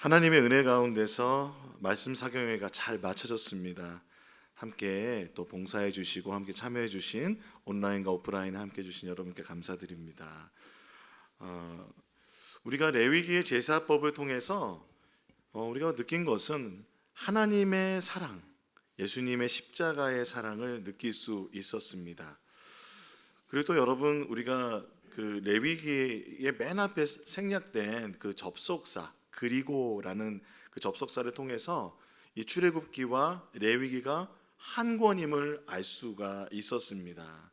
하나님의 은혜 가운데서 말씀 사경회가 잘 마쳐졌습니다. 함께 또 봉사해 주시고 함께 참여해 주신 온라인과 오프라인 함께 해 주신 여러분께 감사드립니다. 우리가 레위기의 제사법을 통해서 우리가 느낀 것은 하나님의 사랑, 예수님의 십자가의 사랑을 느낄 수 있었습니다. 그리고 또 여러분, 우리가 그 레위기의 맨 앞에 생략된 그 접속사 그리고라는 그 접속사를 통해서 이 출애굽기와 레위기가 한 권임을 알 수가 있었습니다.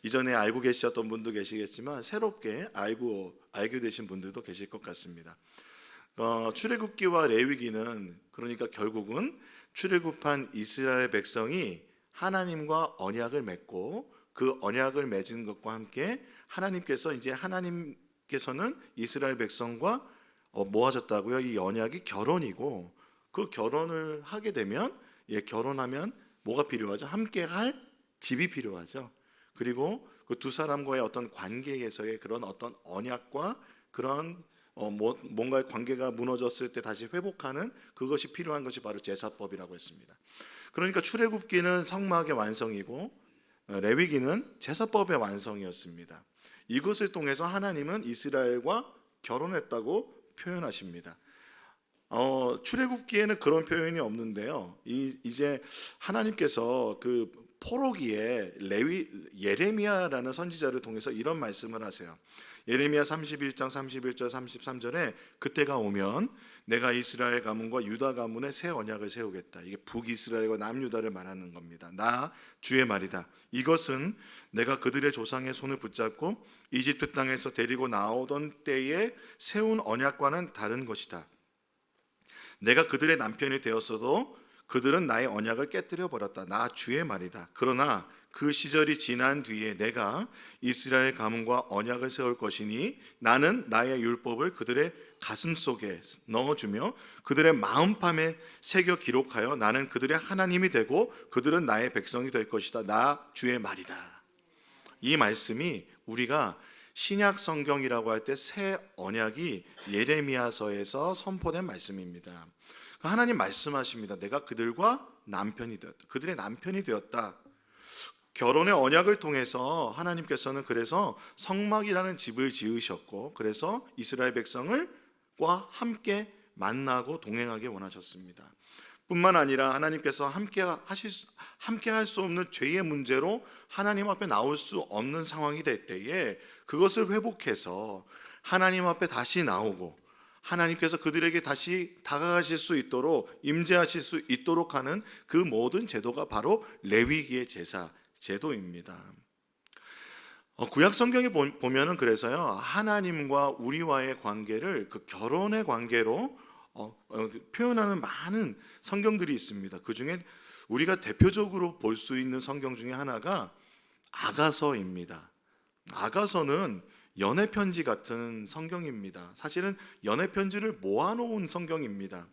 이전에 알고 계셨던 분도 계시겠지만 새롭게 알게 되신 분들도 계실 것 같습니다. 출애굽기와 레위기는 그러니까 결국은 출애굽한 이스라엘 백성이 하나님과 언약을 맺고 그 언약을 맺은 것과 함께 하나님께서는 이스라엘 백성과 뭐 하셨다고요? 이 언약이 결혼이고, 그 결혼을 하게 되면 결혼하면 뭐가 필요하죠? 함께 할 집이 필요하죠. 그리고 그 두 사람과의 어떤 관계에서의 그런 어떤 언약과 그런 뭔가의 관계가 무너졌을 때 다시 회복하는 그것이 필요한 것이 바로 제사법이라고 했습니다. 그러니까 출애굽기는 성막의 완성이고 레위기는 제사법의 완성이었습니다. 이것을 통해서 하나님은 이스라엘과 결혼했다고 표현하십니다. 출애굽기에는 그런 표현이 없는데요. 이제 하나님께서 그 포로기에 예레미야라는 선지자를 통해서 이런 말씀을 하세요. 예레미야 31장 31절 33절에 그때가 오면 내가 이스라엘 가문과 유다 가문에 새 언약을 세우겠다. 이게 북이스라엘과 남유다를 말하는 겁니다. 나 주의 말이다. 이것은 내가 그들의 조상의 손을 붙잡고 이집트 땅에서 데리고 나오던 때에 세운 언약과는 다른 것이다. 내가 그들의 남편이 되었어도 그들은 나의 언약을 깨뜨려 버렸다. 나 주의 말이다. 그러나 그 시절이 지난 뒤에 내가 이스라엘 가문과 언약을 세울 것이니 나는 나의 율법을 그들의 가슴 속에 넣어주며 그들의 마음판에 새겨 기록하여 나는 그들의 하나님이 되고 그들은 나의 백성이 될 것이다. 나 주의 말이다. 이 말씀이 우리가 신약 성경이라고 할 때 새 언약이 예레미야서에서 선포된 말씀입니다. 하나님 말씀하십니다. 내가 그들과 남편이 되었다. 그들의 남편이 되었다. 결혼의 언약을 통해서 하나님께서는 그래서 성막이라는 집을 지으셨고, 그래서 이스라엘 백성을과 함께 만나고 동행하게 원하셨습니다. 뿐만 아니라 하나님께서 함께 할 수 없는 죄의 문제로 하나님 앞에 나올 수 없는 상황이 될 때에 그것을 회복해서 하나님 앞에 다시 나오고 하나님께서 그들에게 다시 다가가실 수 있도록 임재하실 수 있도록 하는 그 모든 제도가 바로 레위기의 제도입니다. 구약 성경에 보면은 그래서요, 하나님과 우리와의 관계를 그 결혼의 관계로 표현하는 많은 성경들이 있습니다. 그 중에 우리가 대표적으로 볼 수 있는 성경 중에 하나가 아가서입니다. 아가서는 연애 편지 같은 성경입니다. 사실은 연애 편지를 모아놓은 성경입니다.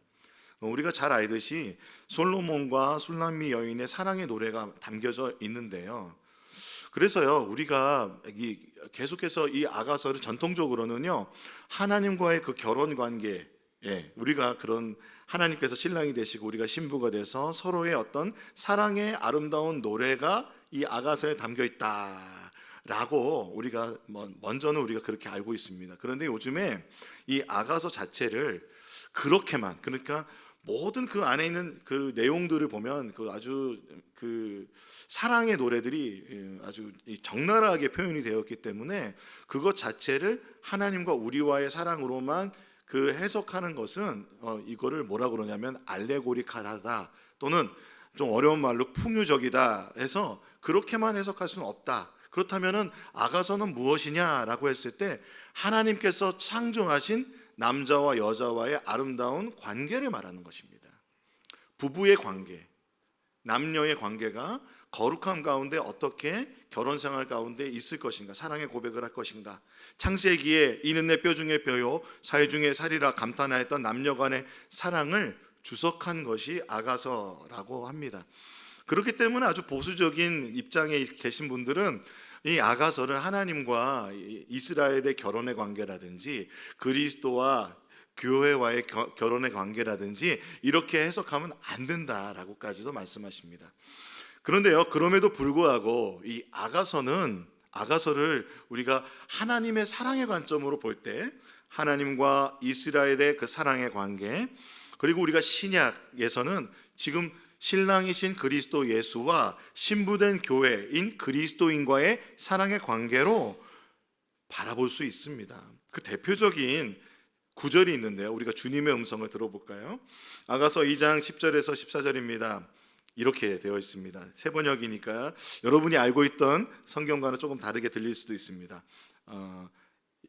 우리가 잘 알듯이 솔로몬과 술람미 여인의 사랑의 노래가 담겨져 있는데요. 그래서요, 우리가 계속해서 이 아가서를 전통적으로는요, 하나님과의 그 결혼 관계, 우리가 그런 하나님께서 신랑이 되시고 우리가 신부가 돼서 서로의 어떤 사랑의 아름다운 노래가 이 아가서에 담겨 있다라고 우리가 먼저는 우리가 그렇게 알고 있습니다. 그런데 요즘에 이 아가서 자체를 그렇게만, 그러니까 모든 그 안에 있는 그 내용들을 보면 그 아주 그 사랑의 노래들이 아주 적나라하게 표현이 되었기 때문에 그것 자체를 하나님과 우리와의 사랑으로만 그 해석하는 것은 이거를 뭐라 그러냐면 알레고리칼하다, 또는 좀 어려운 말로 풍유적이다 해서 그렇게만 해석할 수는 없다. 그렇다면은 아가서는 무엇이냐라고 했을 때 하나님께서 창조하신 남자와 여자와의 아름다운 관계를 말하는 것입니다. 부부의 관계, 남녀의 관계가 거룩함 가운데 어떻게 결혼 생활 가운데 있을 것인가, 사랑의 고백을 할 것인가. 창세기에 이는 내 뼈 중에 뼈요 살 중에 살이라 감탄하였던 남녀 간의 사랑을 주석한 것이 아가서라고 합니다. 그렇기 때문에 아주 보수적인 입장에 계신 분들은 이 아가서를 하나님과 이스라엘의 결혼의 관계라든지 그리스도와 교회와의 결혼의 관계라든지 이렇게 해석하면 안 된다라고까지도 말씀하십니다. 그런데요, 그럼에도 불구하고 이 아가서를 우리가 하나님의 사랑의 관점으로 볼 때 하나님과 이스라엘의 그 사랑의 관계, 그리고 우리가 신약에서는 지금 신랑이신 그리스도 예수와 신부된 교회인 그리스도인과의 사랑의 관계로 바라볼 수 있습니다. 그 대표적인 구절이 있는데요, 우리가 주님의 음성을 들어볼까요? 아가서 2장 10절에서 14절입니다. 이렇게 되어 있습니다. 새 번역이니까 여러분이 알고 있던 성경과는 조금 다르게 들릴 수도 있습니다.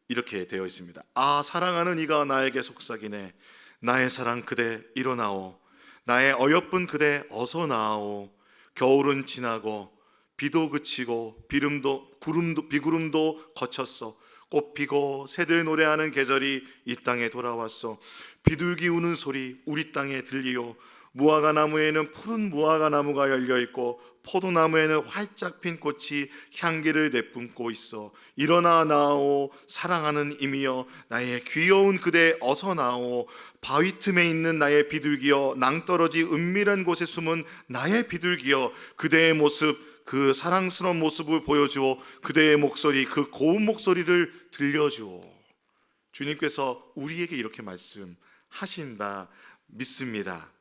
이렇게 되어 있습니다. 아, 사랑하는 이가 나에게 속삭이네. 나의 사랑 그대 일어나오. 나의 어여쁜 그대 어서 나아오. 겨울은 지나고 비도 그치고 비구름도 거쳤어. 꽃 피고 새들 노래하는 계절이 이 땅에 돌아왔어. 비둘기 우는 소리 우리 땅에 들리오. 무화과 나무에는 푸른 무화과 나무가 열려 있고 포도나무에는 활짝 핀 꽃이 향기를 내뿜고 있어. 일어나 나오. 사랑하는 이미여 나의 귀여운 그대 어서 나오. 바위 틈에 있는 나의 비둘기여 낭떠러지 은밀한 곳에 숨은 나의 비둘기여 그대의 모습, 그 사랑스러운 모습을 보여주오. 그대의 목소리, 그 고운 목소리를 들려주오. 주님께서 우리에게 이렇게 말씀하신다 믿습니다.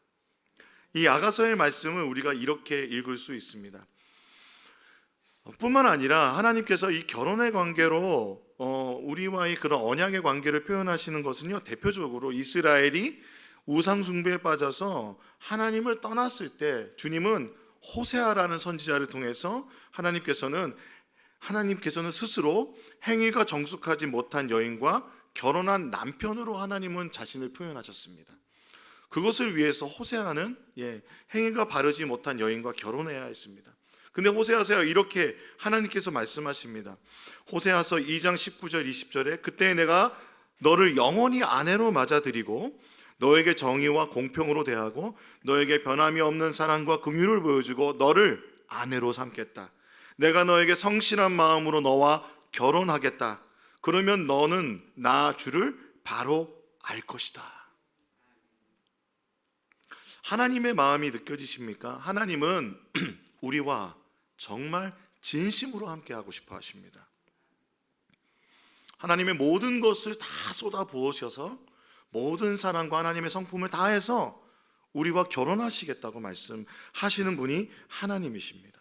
이 아가서의 말씀을 우리가 이렇게 읽을 수 있습니다. 뿐만 아니라 하나님께서 이 결혼의 관계로 우리와의 그런 언약의 관계를 표현하시는 것은요, 대표적으로 이스라엘이 우상 숭배에 빠져서 하나님을 떠났을 때 주님은 호세아라는 선지자를 통해서 하나님께서는 스스로 행위가 정숙하지 못한 여인과 결혼한 남편으로 하나님은 자신을 표현하셨습니다. 그것을 위해서 호세아는 행위가 바르지 못한 여인과 결혼해야 했습니다. 근데 호세아서 이렇게 하나님께서 말씀하십니다. 호세아서 2장 19절 20절에 그때 내가 너를 영원히 아내로 맞아들이고 너에게 정의와 공평으로 대하고 너에게 변함이 없는 사랑과 긍휼을 보여주고 너를 아내로 삼겠다. 내가 너에게 성실한 마음으로 너와 결혼하겠다. 그러면 너는 나 주를 바로 알 것이다. 하나님의 마음이 느껴지십니까? 하나님은 우리와 정말 진심으로 함께하고 싶어 하십니다. 하나님의 모든 것을 다 쏟아 부으셔서 모든 사랑과 하나님의 성품을 다해서 우리와 결혼하시겠다고 말씀하시는 분이 하나님이십니다.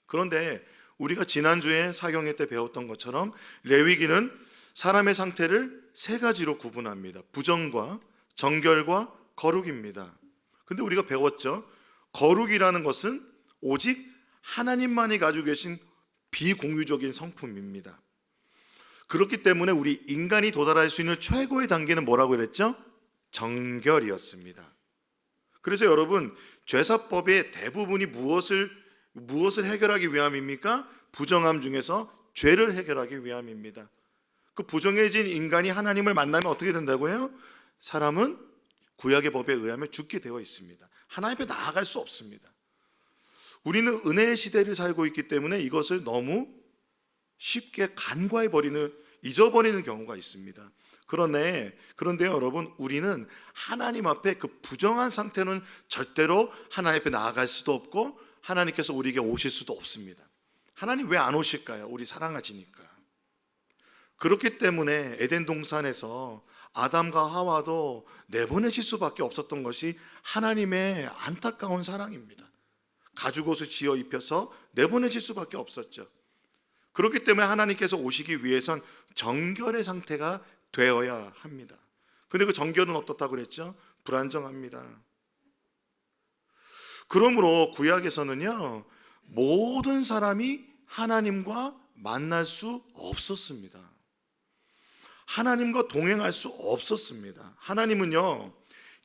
그런데 우리가 지난주에 사경회 때 배웠던 것처럼 레위기는 사람의 상태를 세 가지로 구분합니다. 부정과 정결과 거룩입니다. 근데 우리가 배웠죠. 거룩이라는 것은 오직 하나님만이 가지고 계신 비공유적인 성품입니다. 그렇기 때문에 우리 인간이 도달할 수 있는 최고의 단계는 뭐라고 그랬죠? 정결이었습니다. 그래서 여러분, 죄사법의 대부분이 무엇을 해결하기 위함입니까? 부정함 중에서 죄를 해결하기 위함입니다. 그 부정해진 인간이 하나님을 만나면 어떻게 된다고요? 사람은 구약의 법에 의하면 죽게 되어 있습니다. 하나님 앞에 나아갈 수 없습니다. 우리는 은혜의 시대를 살고 있기 때문에 이것을 너무 쉽게 잊어버리는 경우가 있습니다. 그런데요, 여러분, 우리는 하나님 앞에 그 부정한 상태는 절대로 하나님 앞에 나아갈 수도 없고 하나님께서 우리에게 오실 수도 없습니다. 하나님 왜 안 오실까요? 우리 사랑하시니까. 그렇기 때문에 에덴 동산에서 아담과 하와도 내보내실 수밖에 없었던 것이 하나님의 안타까운 사랑입니다. 가죽옷을 지어 입혀서 내보내실 수밖에 없었죠. 그렇기 때문에 하나님께서 오시기 위해선 정결의 상태가 되어야 합니다. 근데 그 정결은 어떻다고 그랬죠? 불안정합니다. 그러므로 구약에서는요, 모든 사람이 하나님과 만날 수 없었습니다. 하나님과 동행할 수 없었습니다. 하나님은요,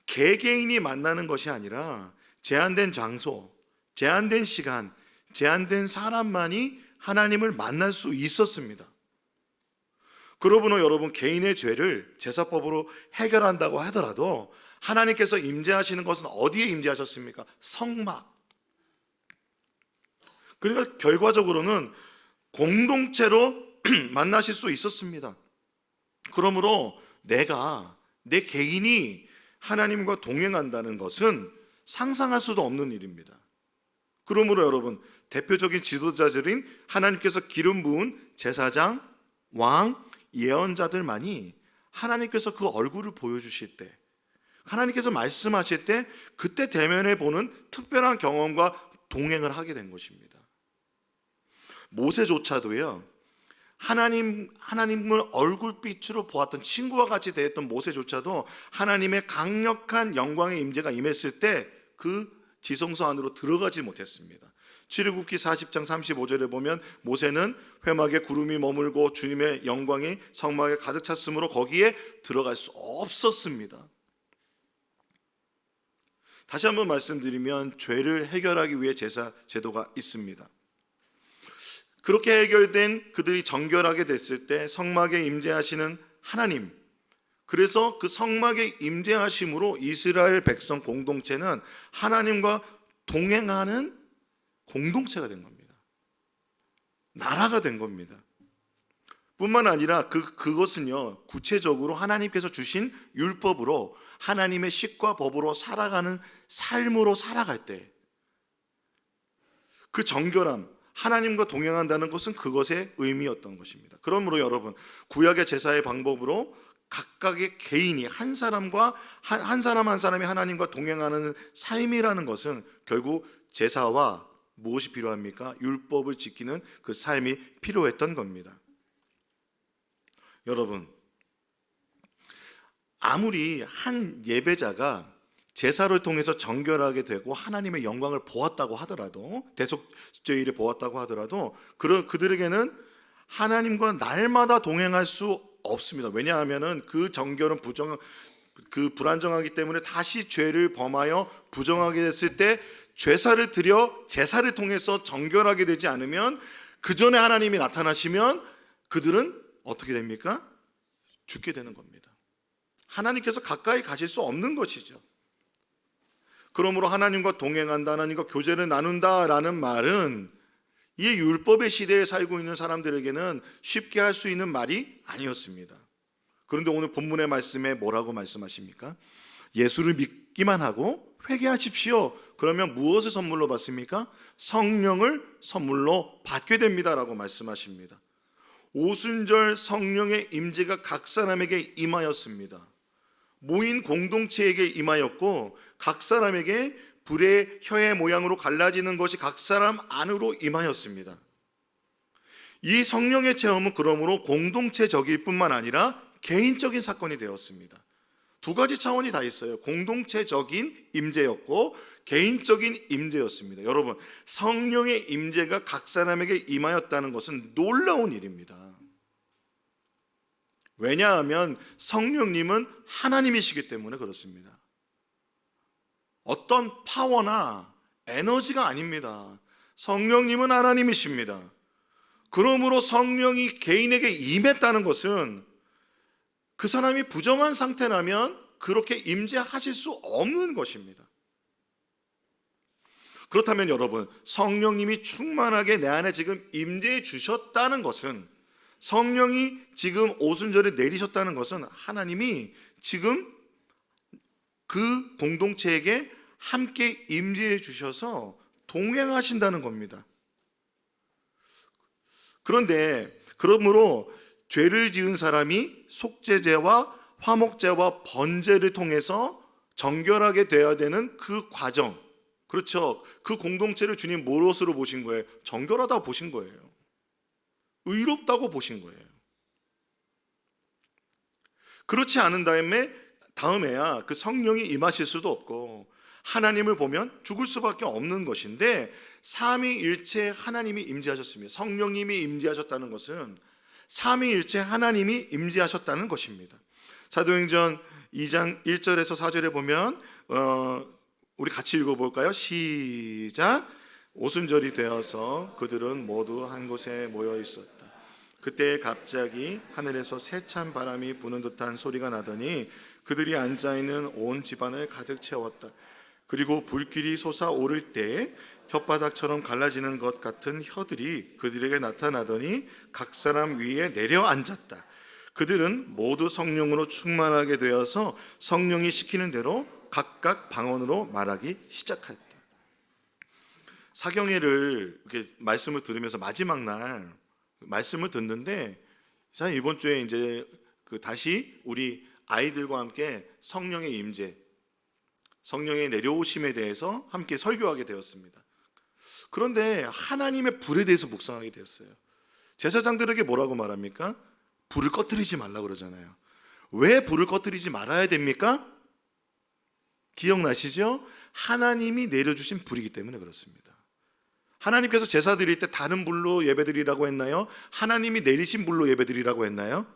개개인이 만나는 것이 아니라 제한된 장소, 제한된 시간, 제한된 사람만이 하나님을 만날 수 있었습니다. 그러므로 여러분, 개인의 죄를 제사법으로 해결한다고 하더라도 하나님께서 임재하시는 것은 어디에 임재하셨습니까? 성막. 그러니까 결과적으로는 공동체로 만나실 수 있었습니다. 그러므로 내가 내 개인이 하나님과 동행한다는 것은 상상할 수도 없는 일입니다. 그러므로 여러분, 대표적인 지도자들인 하나님께서 기름 부은 제사장, 왕, 예언자들만이 하나님께서 그 얼굴을 보여주실 때, 하나님께서 말씀하실 때 그때 대면해 보는 특별한 경험과 동행을 하게 된 것입니다. 모세조차도요, 하나님을 얼굴빛으로 보았던, 친구와 같이 대했던 모세조차도 하나님의 강력한 영광의 임재가 임했을 때 그 지성소 안으로 들어가지 못했습니다. 출애굽기 40장 35절에 보면 모세는 회막에 구름이 머물고 주님의 영광이 성막에 가득 찼으므로 거기에 들어갈 수 없었습니다. 다시 한번 말씀드리면 죄를 해결하기 위해 제사 제도가 있습니다. 그렇게 해결된 그들이 정결하게 됐을 때 성막에 임재하시는 하나님, 그래서 그 성막에 임재하심으로 이스라엘 백성 공동체는 하나님과 동행하는 공동체가 된 겁니다. 나라가 된 겁니다. 뿐만 아니라 그것은요, 구체적으로 하나님께서 주신 율법으로 하나님의 식과 법으로 살아가는 삶으로 살아갈 때 그 정결함, 하나님과 동행한다는 것은 그것의 의미였던 것입니다. 그러므로 여러분, 구약의 제사의 방법으로 각각의 개인이 한 사람과 한 사람 한 사람이 하나님과 동행하는 삶이라는 것은 결국 제사와 무엇이 필요합니까? 율법을 지키는 그 삶이 필요했던 겁니다. 여러분, 아무리 한 예배자가 제사를 통해서 정결하게 되고 하나님의 영광을 보았다고 하더라도, 대속죄일을 보았다고 하더라도 그들에게는 하나님과 날마다 동행할 수 없습니다. 왜냐하면 그 정결은 불안정하기 때문에 다시 죄를 범하여 부정하게 됐을 때 제사를 통해서 정결하게 되지 않으면, 그 전에 하나님이 나타나시면 그들은 어떻게 됩니까? 죽게 되는 겁니다. 하나님께서 가까이 가실 수 없는 것이죠. 그러므로 하나님과 동행한다, 하나님과 교제를 나눈다라는 말은 이 율법의 시대에 살고 있는 사람들에게는 쉽게 할 수 있는 말이 아니었습니다. 그런데 오늘 본문의 말씀에 뭐라고 말씀하십니까? 예수를 믿기만 하고 회개하십시오. 그러면 무엇을 선물로 받습니까? 성령을 선물로 받게 됩니다라고 말씀하십니다. 오순절 성령의 임재가 각 사람에게 임하였습니다. 모인 공동체에게 임하였고, 각 사람에게 불의 혀의 모양으로 갈라지는 것이 각 사람 안으로 임하였습니다. 이 성령의 체험은 그러므로 공동체적일 뿐만 아니라 개인적인 사건이 되었습니다. 두 가지 차원이 다 있어요. 공동체적인 임재였고 개인적인 임재였습니다. 여러분, 성령의 임재가 각 사람에게 임하였다는 것은 놀라운 일입니다. 왜냐하면 성령님은 하나님이시기 때문에 그렇습니다. 어떤 파워나 에너지가 아닙니다. 성령님은 하나님이십니다. 그러므로 성령이 개인에게 임했다는 것은 그 사람이 부정한 상태라면 그렇게 임재하실 수 없는 것입니다. 그렇다면 여러분, 성령님이 충만하게 내 안에 지금 임재해 주셨다는 것은, 성령이 지금 오순절에 내리셨다는 것은 하나님이 지금 그 공동체에게 함께 임재해 주셔서 동행하신다는 겁니다. 그러므로 죄를 지은 사람이 속죄제와 화목제와 번제를 통해서 정결하게 되어야 되는 그 과정, 그렇죠. 그 공동체를 주님 무엇으로 보신 거예요? 정결하다고 보신 거예요. 의롭다고 보신 거예요. 그렇지 않은 다음에야 그 성령이 임하실 수도 없고 하나님을 보면 죽을 수밖에 없는 것인데, 삼위일체 하나님이 임재하셨습니다. 성령님이 임재하셨다는 것은 삼위일체 하나님이 임재하셨다는 것입니다. 사도행전 2장 1절에서 4절에 보면 우리 같이 읽어볼까요? 시작. 오순절이 되어서 그들은 모두 한 곳에 모여 있었다. 그때 갑자기 하늘에서 세찬 바람이 부는 듯한 소리가 나더니 그들이 앉아있는 온 집안을 가득 채웠다. 그리고 불길이 솟아오를 때 혓바닥처럼 갈라지는 것 같은 혀들이 그들에게 나타나더니 각 사람 위에 내려앉았다. 그들은 모두 성령으로 충만하게 되어서 성령이 시키는 대로 각각 방언으로 말하기 시작했다. 사경회를 이렇게 말씀을 들으면서 마지막 날 말씀을 듣는데, 사실 이번 주에 이제 다시 우리 아이들과 함께 성령의 임재, 성령의 내려오심에 대해서 함께 설교하게 되었습니다. 그런데 하나님의 불에 대해서 묵상하게 되었어요. 제사장들에게 뭐라고 말합니까? 불을 꺼뜨리지 말라고 그러잖아요. 왜 불을 꺼뜨리지 말아야 됩니까? 기억나시죠? 하나님이 내려주신 불이기 때문에 그렇습니다. 하나님께서 제사 드릴 때 다른 불로 예배드리라고 했나요? 하나님이 내리신 불로 예배드리라고 했나요?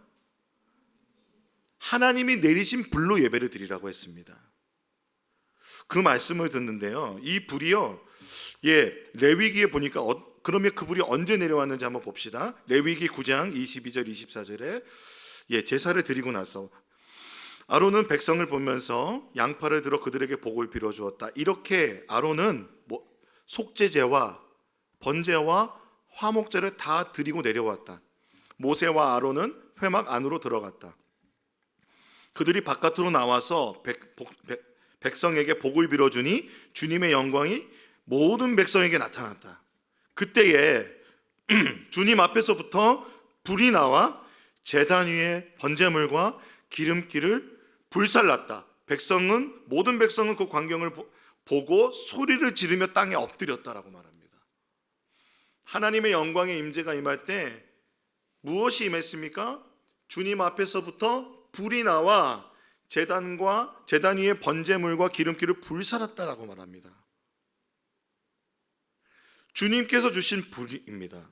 하나님이 내리신 불로 예배를 드리라고 했습니다. 그 말씀을 듣는데요, 이 불이요, 레위기에 보니까 그러면 그 불이 언제 내려왔는지 한번 봅시다. 레위기 9장 22절 24절에 제사를 드리고 나서 아론은 백성을 보면서 양팔을 들어 그들에게 복을 빌어 주었다. 이렇게 아론은 속죄제와 번제와 화목제를 다 드리고 내려왔다. 모세와 아론은 회막 안으로 들어갔다. 그들이 바깥으로 나와서 백성에게 복을 빌어주니 주님의 영광이 모든 백성에게 나타났다. 그때에 주님 앞에서부터 불이 나와 제단 위에 번제물과 기름기를 불살랐다. 모든 백성은 그 광경을 보고 소리를 지르며 땅에 엎드렸다라고 말합니다. 하나님의 영광의 임재가 임할 때 무엇이 임했습니까? 주님 앞에서부터 불이 나와 제단 위에 번제물과 기름기를 불살랐다라고 말합니다. 주님께서 주신 불입니다.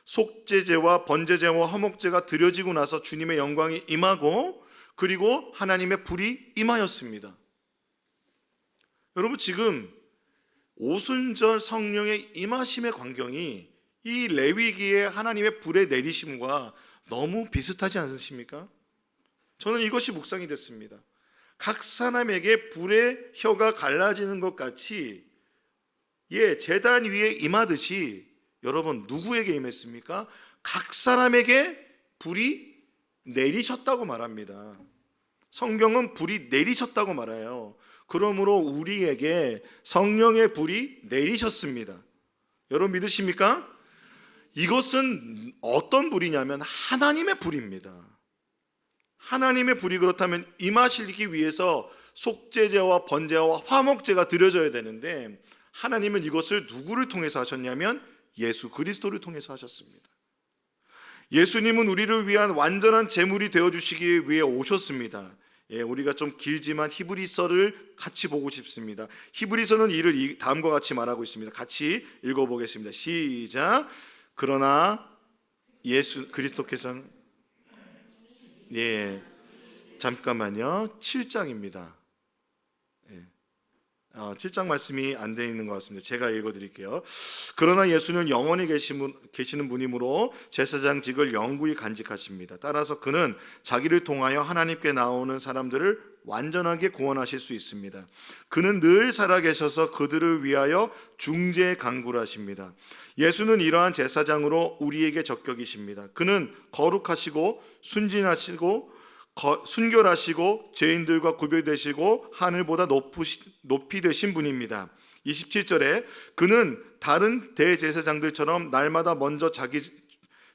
속죄제와 번제제와 화목제가 드려지고 나서 주님의 영광이 임하고, 그리고 하나님의 불이 임하였습니다. 여러분, 지금 오순절 성령의 임하심의 광경이 이 레위기의 하나님의 불의 내리심과 너무 비슷하지 않으십니까? 저는 이것이 묵상이 됐습니다. 각 사람에게 불의 혀가 갈라지는 것 같이 제단 위에 임하듯이 여러분 누구에게 임했습니까? 각 사람에게 불이 내리셨다고 말합니다. 성경은 불이 내리셨다고 말해요. 그러므로 우리에게 성령의 불이 내리셨습니다. 여러분 믿으십니까? 이것은 어떤 불이냐면 하나님의 불입니다. 하나님의 불이 그렇다면 임하시기 위해서 속죄제와 번제와 화목제가 드려져야 되는데, 하나님은 이것을 누구를 통해서 하셨냐면 예수 그리스도를 통해서 하셨습니다. 예수님은 우리를 위한 완전한 제물이 되어주시기 위해 오셨습니다. 우리가 좀 길지만 히브리서를 같이 보고 싶습니다. 히브리서는 이를 다음과 같이 말하고 있습니다. 같이 읽어보겠습니다. 시작. 그러나 예수 그리스도께서는 잠깐만요. 7장입니다. 7장 말씀이 안 되어 있는 것 같습니다. 제가 읽어드릴게요. 그러나 예수는 영원히 계시는 분이므로 제사장직을 영구히 간직하십니다. 따라서 그는 자기를 통하여 하나님께 나오는 사람들을 완전하게 구원하실 수 있습니다. 그는 늘 살아계셔서 그들을 위하여 중재 간구하십니다. 예수는 이러한 제사장으로 우리에게 적격이십니다. 그는 거룩하시고 순결하시고 죄인들과 구별되시고 하늘보다 높이 되신 분입니다. 27절에 그는 다른 대제사장들처럼 날마다 먼저 자기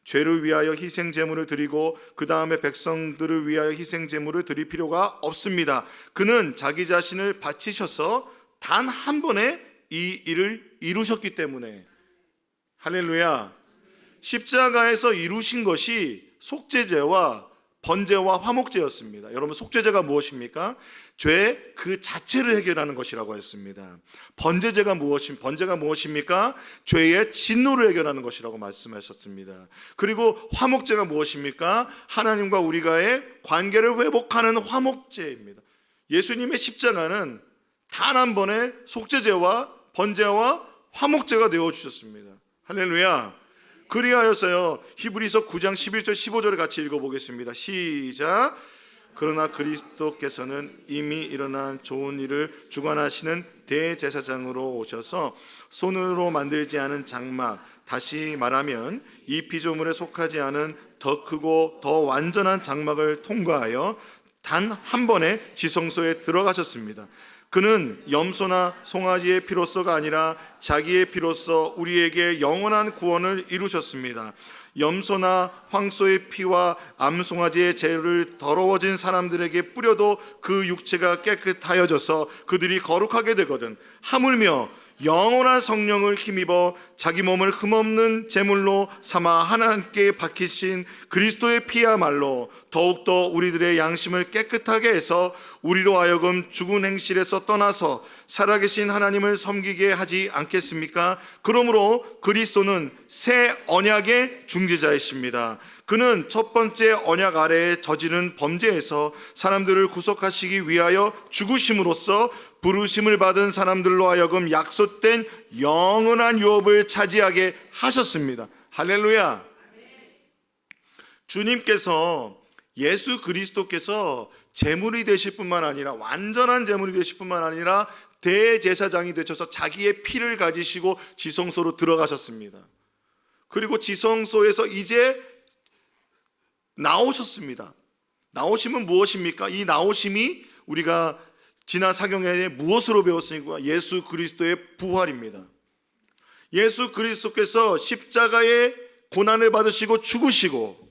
죄를 위하여 희생 제물을 드리고 그 다음에 백성들을 위하여 희생 제물을 드릴 필요가 없습니다. 그는 자기 자신을 바치셔서 단 한 번에 이 일을 이루셨기 때문에, 할렐루야, 십자가에서 이루신 것이 속죄제와 번제와 화목제였습니다. 여러분, 속죄제가 무엇입니까? 죄 그 자체를 해결하는 것이라고 했습니다. 번제가 무엇입니까? 죄의 진노를 해결하는 것이라고 말씀하셨습니다. 그리고 화목제가 무엇입니까? 하나님과 우리가의 관계를 회복하는 화목제입니다. 예수님의 십자가는 단 한 번에 속죄제와 번제와 화목제가 되어주셨습니다. 할렐루야. 그리하여서요, 히브리서 9장 11절 15절을 같이 읽어보겠습니다. 시작. 그러나 그리스도께서는 이미 일어난 좋은 일을 주관하시는 대제사장으로 오셔서 손으로 만들지 않은 장막, 다시 말하면 이 피조물에 속하지 않은 더 크고 더 완전한 장막을 통과하여 단 한 번에 지성소에 들어가셨습니다. 그는 염소나 송아지의 피로서가 아니라 자기의 피로서 우리에게 영원한 구원을 이루셨습니다. 염소나 황소의 피와 암송아지의 죄를 더러워진 사람들에게 뿌려도 그 육체가 깨끗하여져서 그들이 거룩하게 되거든. 하물며 영원한 성령을 힘입어 자기 몸을 흠없는 제물로 삼아 하나님께 박히신 그리스도의 피야말로 더욱더 우리들의 양심을 깨끗하게 해서 우리로 하여금 죽은 행실에서 떠나서 살아계신 하나님을 섬기게 하지 않겠습니까? 그러므로 그리스도는 새 언약의 중재자이십니다. 그는 첫 번째 언약 아래에 저지른 범죄에서 사람들을 구속하시기 위하여 죽으심으로써 부르심을 받은 사람들로 하여금 약속된 영원한 유업을 차지하게 하셨습니다. 할렐루야. 주님께서, 예수 그리스도께서 제물이 되실 뿐만 아니라, 완전한 제물이 되실 뿐만 아니라 대제사장이 되셔서 자기의 피를 가지시고 지성소로 들어가셨습니다. 그리고 지성소에서 이제 나오셨습니다. 나오심은 무엇입니까? 이 나오심이 우리가 지난 사경에 무엇으로 배웠습니까? 예수 그리스도의 부활입니다. 예수 그리스도께서 십자가의 고난을 받으시고 죽으시고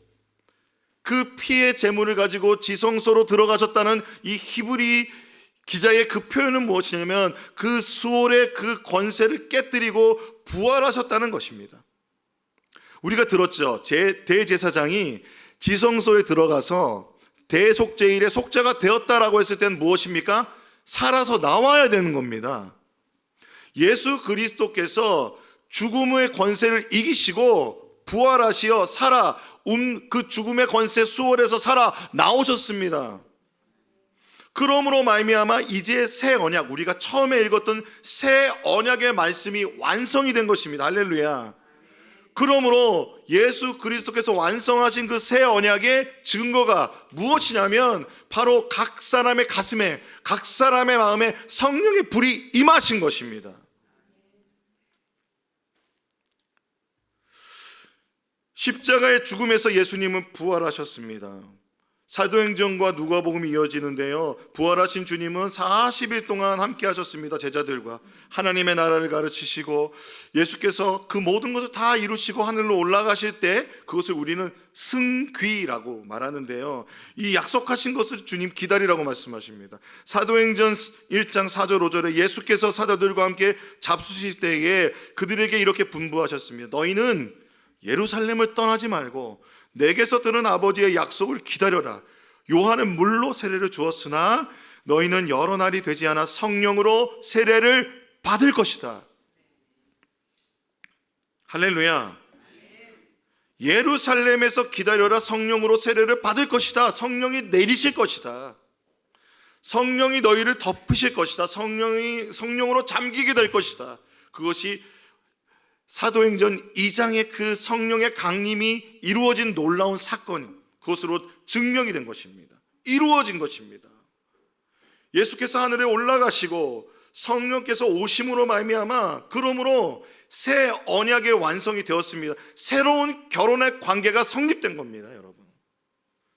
그 피의 제물을 가지고 지성소로 들어가셨다는 이 히브리 기자의 그 표현은 무엇이냐면 그 수월의 그 권세를 깨뜨리고 부활하셨다는 것입니다. 우리가 들었죠. 대제사장이 지성소에 들어가서 대속죄일의 속죄가 되었다라고 했을 때는 무엇입니까? 살아서 나와야 되는 겁니다. 예수 그리스도께서 죽음의 권세를 이기시고 부활하시어 살아 그 죽음의 권세 수월에서 살아 나오셨습니다. 그러므로 말미암아 이제 새 언약, 우리가 처음에 읽었던 새 언약의 말씀이 완성이 된 것입니다. 할렐루야. 그러므로 예수 그리스도께서 완성하신 그 새 언약의 증거가 무엇이냐면 바로 각 사람의 가슴에, 각 사람의 마음에 성령의 불이 임하신 것입니다. 십자가의 죽음에서 예수님은 부활하셨습니다. 사도행전과 누가복음이 이어지는데요, 부활하신 주님은 40일 동안 함께 하셨습니다. 제자들과 하나님의 나라를 가르치시고 예수께서 그 모든 것을 다 이루시고 하늘로 올라가실 때 그것을 우리는 승귀라고 말하는데요, 이 약속하신 것을 주님 기다리라고 말씀하십니다. 사도행전 1장 4절 5절에 예수께서 사도들과 함께 잡수실 때에 그들에게 이렇게 분부하셨습니다. 너희는 예루살렘을 떠나지 말고 내게서 들은 아버지의 약속을 기다려라. 요한은 물로 세례를 주었으나 너희는 여러 날이 되지 않아 성령으로 세례를 받을 것이다. 할렐루야. 예루살렘에서 기다려라. 성령으로 세례를 받을 것이다. 성령이 내리실 것이다. 성령이 너희를 덮으실 것이다. 성령으로 잠기게 될 것이다. 그것이 사도행전 2장의 그 성령의 강림이 이루어진 놀라운 사건, 그것으로 증명이 된 것입니다. 이루어진 것입니다. 예수께서 하늘에 올라가시고 성령께서 오심으로 말미암아 그러므로 새 언약의 완성이 되었습니다. 새로운 결혼의 관계가 성립된 겁니다.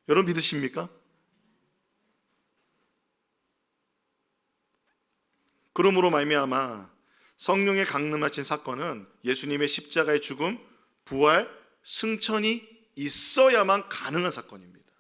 여러분 믿으십니까? 그러므로 말미암아 성령의 강림하신 사건은 예수님의 십자가의 죽음, 부활, 승천이 있어야만 가능한 사건입니다.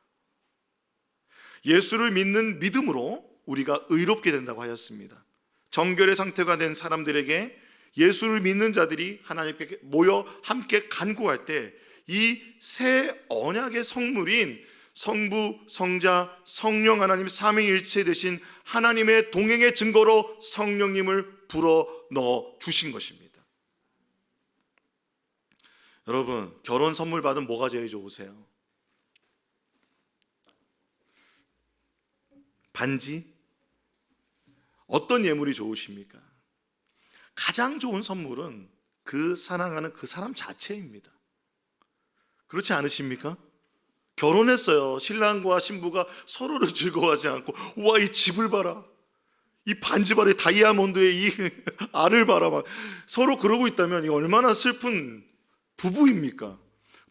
예수를 믿는 믿음으로 우리가 의롭게 된다고 하였습니다. 정결의 상태가 된 사람들에게, 예수를 믿는 자들이 하나님께 모여 함께 간구할 때 이 새 언약의 성물인 성부, 성자, 성령 하나님 삼위일체 되신 하나님의 동행의 증거로 성령님을 불어 넣어 주신 것입니다. 여러분, 결혼 선물 받으면 뭐가 제일 좋으세요? 반지? 어떤 예물이 좋으십니까? 가장 좋은 선물은 그 사랑하는 그 사람 자체입니다. 그렇지 않으십니까? 결혼했어요. 신랑과 신부가 서로를 즐거워하지 않고, 와, 이 집을 봐라, 이 반지발의 다이아몬드의 이 알을 봐라, 막 서로 그러고 있다면 이 얼마나 슬픈 부부입니까?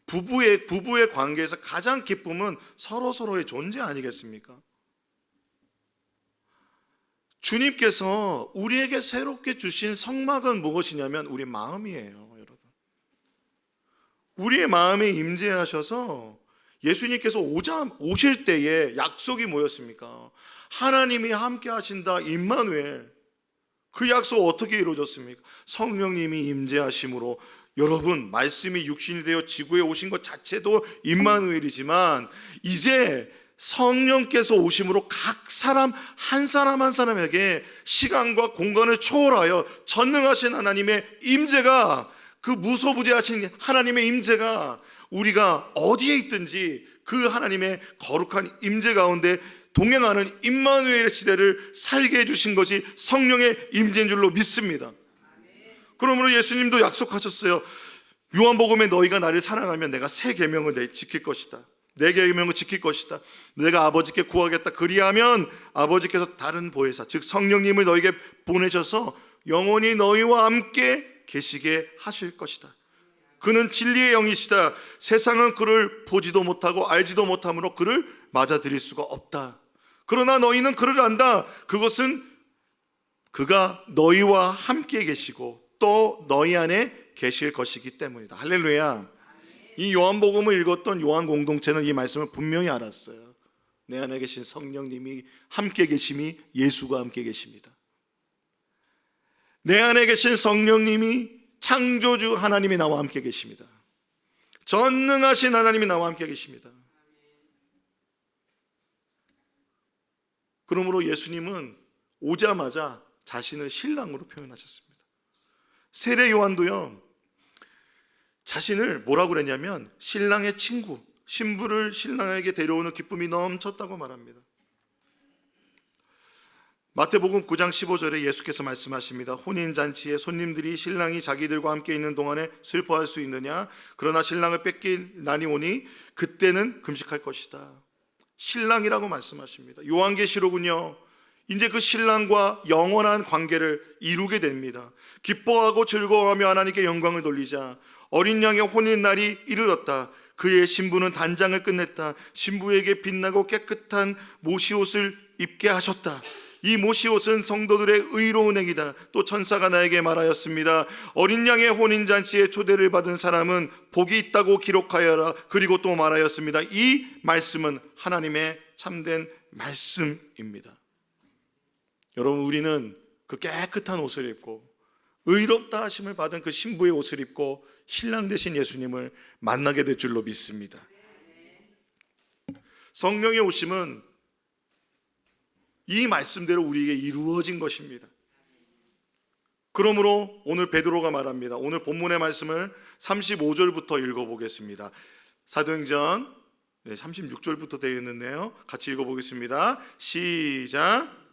부부의 관계에서 가장 기쁨은 서로의 존재 아니겠습니까? 주님께서 우리에게 새롭게 주신 성막은 무엇이냐면 우리 마음이에요, 여러분. 우리의 마음에 임재하셔서 예수님께서 오실 때에 약속이 뭐였습니까? 하나님이 함께 하신다, 임마누엘. 그 약속 어떻게 이루어졌습니까? 성령님이 임재하심으로. 여러분, 말씀이 육신이 되어 지구에 오신 것 자체도 임마누엘이지만 이제 성령께서 오심으로 각 사람 한 사람에게 시간과 공간을 초월하여 전능하신 하나님의 임재가, 그 무소부재하신 하나님의 임재가 우리가 어디에 있든지 그 하나님의 거룩한 임재 가운데 동행하는 임마누엘의 시대를 살게 해주신 것이 성령의 임재인 줄로 믿습니다. 그러므로 예수님도 약속하셨어요. 요한복음에 너희가 나를 사랑하면 내가 새 계명을 지킬 것이다. 내 계명을 지킬 것이다. 내가 아버지께 구하겠다. 그리하면 아버지께서 다른 보혜사, 즉 성령님을 너희에게 보내셔서 영원히 너희와 함께 계시게 하실 것이다. 그는 진리의 영이시다. 세상은 그를 보지도 못하고 알지도 못하므로 그를 맞아들일 수가 없다. 그러나 너희는 그를 안다. 그것은 그가 너희와 함께 계시고 또 너희 안에 계실 것이기 때문이다. 할렐루야. 이 요한복음을 읽었던 요한 공동체는 이 말씀을 분명히 알았어요. 내 안에 계신 성령님이 함께 계심이 예수가 함께 계십니다. 내 안에 계신 성령님이 창조주 하나님이 나와 함께 계십니다. 전능하신 하나님이 나와 함께 계십니다. 그러므로 예수님은 오자마자 자신을 신랑으로 표현하셨습니다. 세례 요한도요, 자신을 뭐라고 그랬냐면 신랑의 친구, 신부를 신랑에게 데려오는 기쁨이 넘쳤다고 말합니다. 마태복음 9장 15절에 예수께서 말씀하십니다. 혼인잔치에 손님들이 신랑이 자기들과 함께 있는 동안에 슬퍼할 수 있느냐? 그러나 신랑을 뺏길 날이 오니 그때는 금식할 것이다. 신랑이라고 말씀하십니다. 요한계시록은요, 이제 그 신랑과 영원한 관계를 이루게 됩니다. 기뻐하고 즐거워하며 하나님께 영광을 돌리자. 어린 양의 혼인날이 이르렀다. 그의 신부는 단장을 끝냈다. 신부에게 빛나고 깨끗한 모시옷을 입게 하셨다. 이 모시옷은 성도들의 의로운 행위다. 또 천사가 나에게 말하였습니다. 어린 양의 혼인잔치에 초대를 받은 사람은 복이 있다고 기록하여라. 그리고 또 말하였습니다. 이 말씀은 하나님의 참된 말씀입니다. 여러분, 우리는 그 깨끗한 옷을 입고 의롭다 하심을 받은 그 신부의 옷을 입고 신랑 되신 예수님을 만나게 될 줄로 믿습니다. 성령의 오심은 이 말씀대로 우리에게 이루어진 것입니다. 그러므로 오늘 베드로가 말합니다. 오늘 본문의 말씀을 35절부터 읽어보겠습니다. 사도행전 36절부터 되어 있는데요, 같이 읽어보겠습니다. 시작.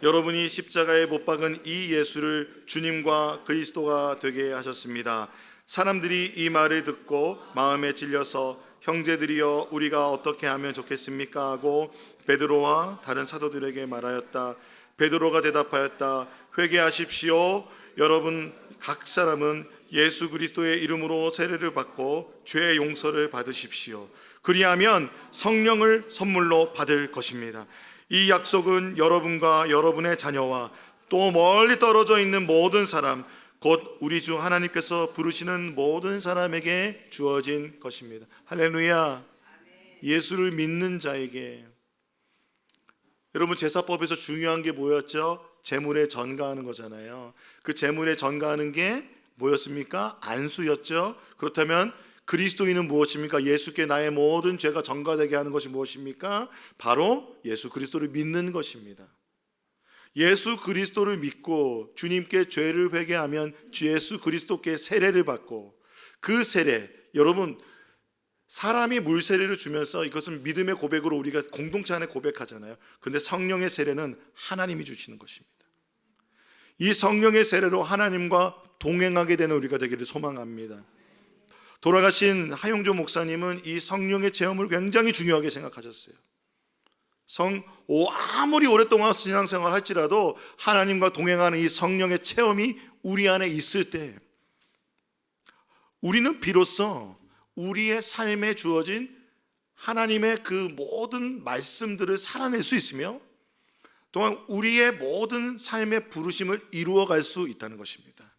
여러분이 십자가에 못 박은 이 예수를 주님과 그리스도가 되게 하셨습니다. 사람들이 이 말을 듣고 마음에 찔려서 형제들이여 우리가 어떻게 하면 좋겠습니까? 하고 베드로와 다른 사도들에게 말하였다. 베드로가 대답하였다. 회개하십시오. 여러분 각 사람은 예수 그리스도의 이름으로 세례를 받고 죄의 용서를 받으십시오. 그리하면 성령을 선물로 받을 것입니다. 이 약속은 여러분과 여러분의 자녀와 또 멀리 떨어져 있는 모든 사람, 곧 우리 주 하나님께서 부르시는 모든 사람에게 주어진 것입니다. 할렐루야. 예수를 믿는 자에게. 여러분, 제사법에서 중요한 게 뭐였죠? 제물에 전가하는 거잖아요. 그 제물에 전가하는 게 뭐였습니까? 안수였죠. 그렇다면 그리스도인은 무엇입니까? 예수께 나의 모든 죄가 전가되게 하는 것이 무엇입니까? 바로 예수 그리스도를 믿는 것입니다. 예수 그리스도를 믿고 주님께 죄를 회개하면 예수 그리스도께 세례를 받고, 그 세례, 여러분 사람이 물 세례를 주면서 이것은 믿음의 고백으로 우리가 공동체 안에 고백하잖아요. 그런데 성령의 세례는 하나님이 주시는 것입니다. 이 성령의 세례로 하나님과 동행하게 되는 우리가 되기를 소망합니다. 돌아가신 하용조 목사님은 이 성령의 체험을 굉장히 중요하게 생각하셨어요. 아무리 오랫동안 신앙생활 할지라도 하나님과 동행하는 이 성령의 체험이 우리 안에 있을 때 우리는 비로소 우리의 삶에 주어진 하나님의 그 모든 말씀들을 살아낼 수 있으며 또한 우리의 모든 삶의 부르심을 이루어갈 수 있다는 것입니다.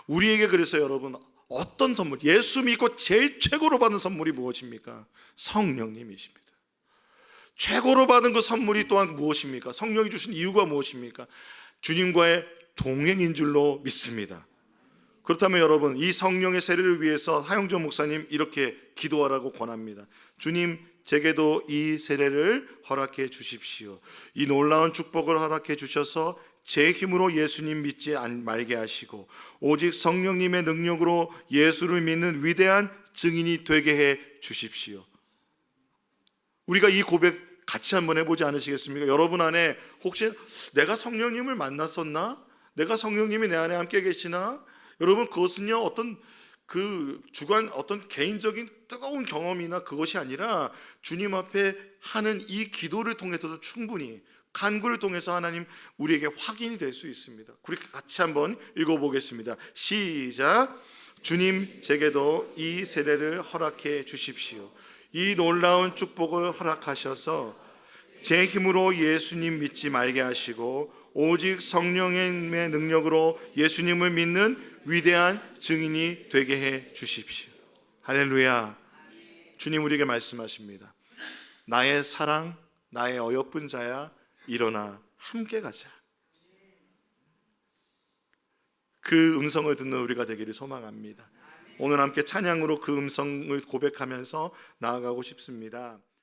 우리에게 그래서 여러분, 어떤 선물, 예수 믿고 제일 최고로 받은 선물이 무엇입니까? 성령님이십니다. 최고로 받은 그 선물이 또한 무엇입니까? 성령이 주신 이유가 무엇입니까? 주님과의 동행인 줄로 믿습니다. 그렇다면 여러분, 이 성령의 세례를 위해서 하용조 목사님 이렇게 기도하라고 권합니다. 주님, 제게도 이 세례를 허락해 주십시오. 이 놀라운 축복을 허락해 주셔서 제 힘으로 예수님 믿지 말게 하시고 오직 성령님의 능력으로 예수를 믿는 위대한 증인이 되게 해 주십시오. 우리가 이 고백 같이 한번 해보지 않으시겠습니까? 여러분 안에 혹시 내가 성령님을 만났었나? 내가 성령님이 내 안에 함께 계시나? 여러분, 그것은요 어떤 어떤 개인적인 뜨거운 경험이나 그것이 아니라 주님 앞에 하는 이 기도를 통해서도 충분히 간구를 통해서 하나님 우리에게 확인이 될 수 있습니다. 그렇게 같이 한번 읽어보겠습니다. 시작. 주님, 제게도 이 세례를 허락해 주십시오. 이 놀라운 축복을 허락하셔서 제 힘으로 예수님 믿지 말게 하시고 오직 성령의 능력으로 예수님을 믿는 위대한 증인이 되게 해 주십시오. 할렐루야. 주님 우리에게 말씀하십니다. 나의 사랑, 나의 어여쁜 자야, 일어나 함께 가자. 그 음성을 듣는 우리가 되기를 소망합니다. 오늘 함께 찬양으로 그 음성을 고백하면서 나아가고 싶습니다.